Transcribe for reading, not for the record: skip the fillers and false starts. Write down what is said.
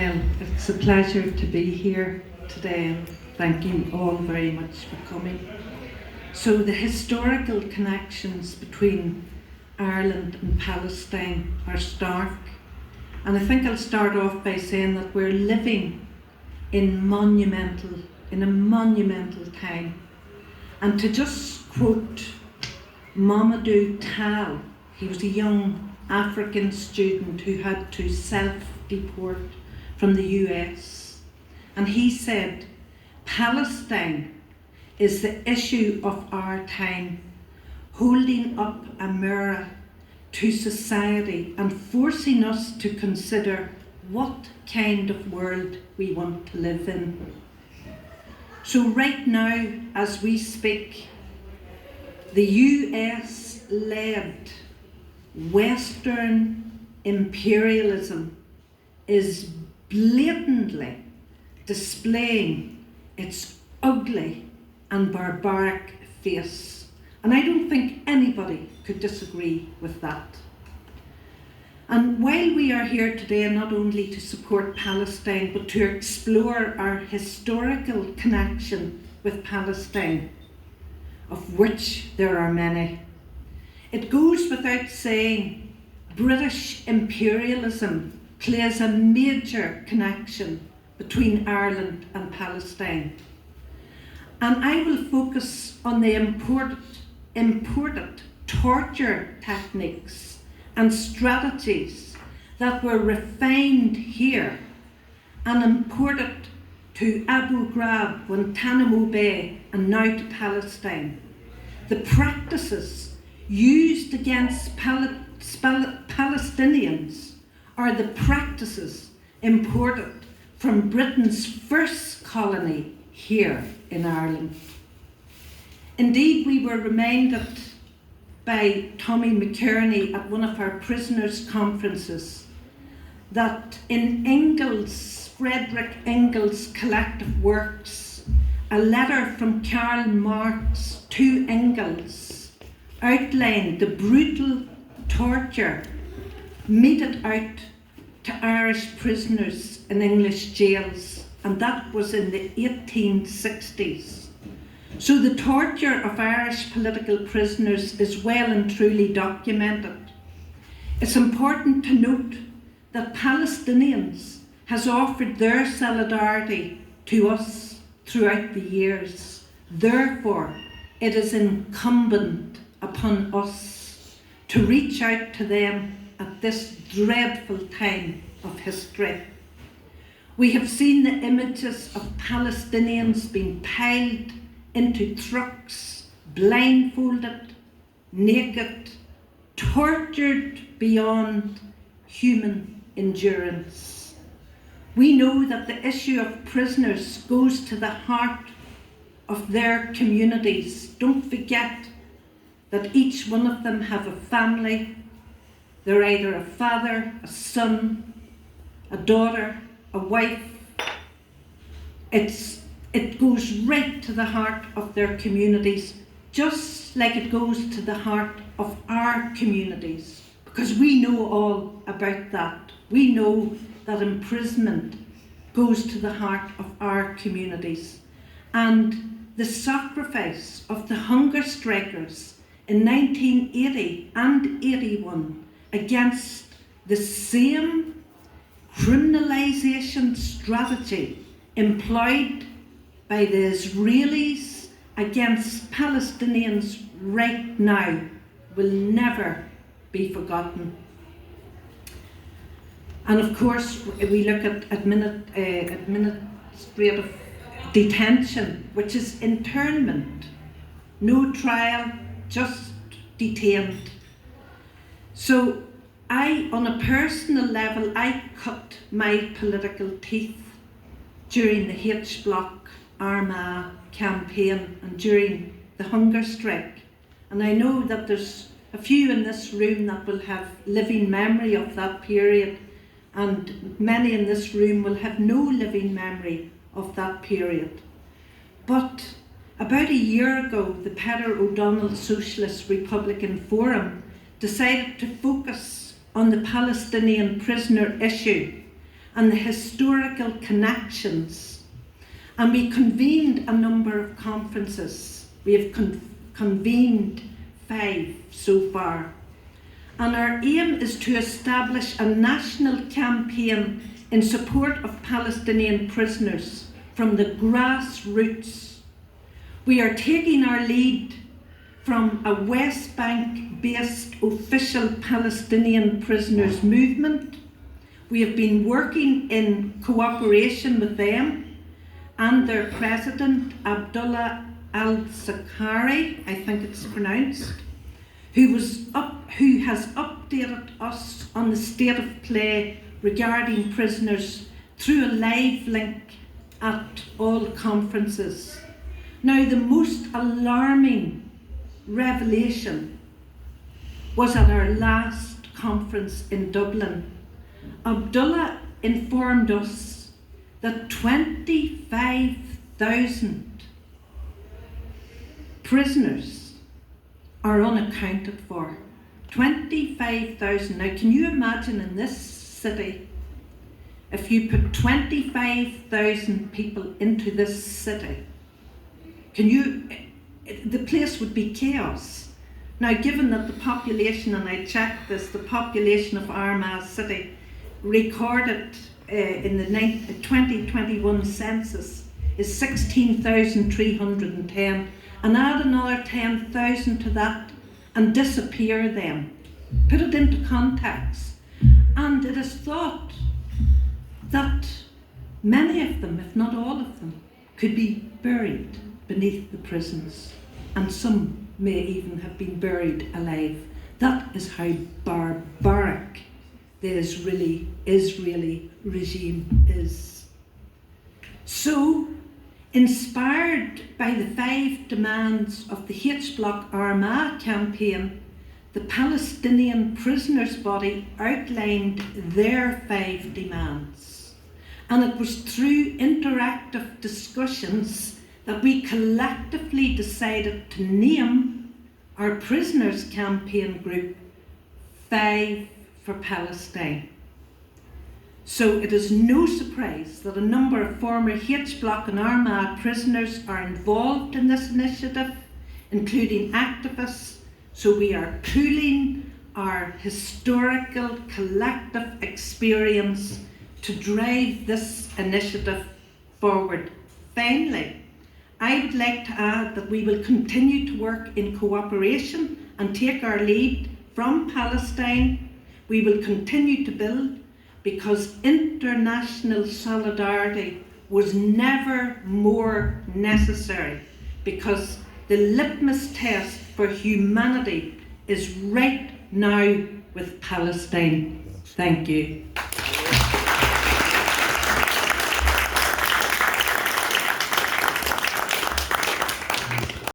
Well, it's a pleasure to be here today, and thank you all very much for coming. So the historical connections between Ireland and Palestine are stark, and I think I'll start off by saying that we're living in a monumental time. And to just quote Mamadou Tal, he was a young African student who had to self-deport from the US, and he said, "Palestine is the issue of our time, holding up a mirror to society and forcing us to consider what kind of world we want to live in." So right now, as we speak, the US-led Western imperialism is blatantly displaying its ugly and barbaric face. And I don't think anybody could disagree with that. And while we are here today not only to support Palestine, but to explore our historical connection with Palestine, of which there are many, it goes without saying British imperialism plays a major connection between Ireland and Palestine. And I will focus on the imported torture techniques and strategies that were refined here and imported to Abu Ghraib, Guantanamo Bay, and now to Palestine. The practices used against Palestinians are the practices imported from Britain's first colony here in Ireland. Indeed, we were reminded by Tommy McKerney at one of our prisoners' conferences that in Frederick Engels' collective works, a letter from Karl Marx to Engels outlined the brutal torture meted out to Irish prisoners in English jails, and that was in the 1860s. So the torture of Irish political prisoners is well and truly documented. It's important to note that Palestinians has offered their solidarity to us throughout the years. Therefore, it is incumbent upon us to reach out to them at this dreadful time of history. We have seen the images of Palestinians being piled into trucks, blindfolded, naked, tortured beyond human endurance. We know that the issue of prisoners goes to the heart of their communities. Don't forget that each one of them have a family. They're either a father, a son, a daughter, a wife. It goes right to the heart of their communities, just like it goes to the heart of our communities, because we know all about that. We know that imprisonment goes to the heart of our communities. And the sacrifice of the hunger strikers in 1980 and 81 against the same criminalisation strategy employed by the Israelis against Palestinians right now will never be forgotten. And of course, we look at administrative detention, which is internment, no trial, just detained. So on a personal level, I cut my political teeth during the H-Block Armagh campaign and during the hunger strike. And I know that there's a few in this room that will have living memory of that period, and many in this room will have no living memory of that period. But about a year ago, the Peadar O'Donnell Socialist Republican Forum decided to focus on the Palestinian prisoner issue and the historical connections. And we convened a number of conferences. We have convened 5 so far. And our aim is to establish a national campaign in support of Palestinian prisoners from the grassroots. We are taking our lead from a West Bank-based official Palestinian prisoners movement. We have been working in cooperation with them and their president, Abdullah al-Zakari, I think it's pronounced, who has updated us on the state of play regarding prisoners through a live link at all conferences. Now, the most alarming revelation was at our last conference in Dublin. Abdullah informed us that 25,000 prisoners are unaccounted for. 25,000. Now, can you imagine in this city, if you put 25,000 people into this city, the place would be chaos. Now, given that the population, and I checked this, the population of Armagh City recorded in the 2021 census is 16,310, and add another 10,000 to that and disappear them. Put it into context. And it is thought that many of them, if not all of them, could be buried beneath the prisons, and some may even have been buried alive. That is how barbaric the Israeli regime is. So, inspired by the 5 demands of the H-Block Armagh campaign, the Palestinian prisoners' body outlined their 5 demands. And it was through interactive discussions that we collectively decided to name our prisoners' campaign group 5 for Palestine. So it is no surprise that a number of former H-Block and Armagh prisoners are involved in this initiative, including activists. So we are pooling our historical collective experience to drive this initiative forward. Finally, I would like to add that we will continue to work in cooperation and take our lead from Palestine. We will continue to build, because international solidarity was never more necessary, because the litmus test for humanity is right now with Palestine. Thank you.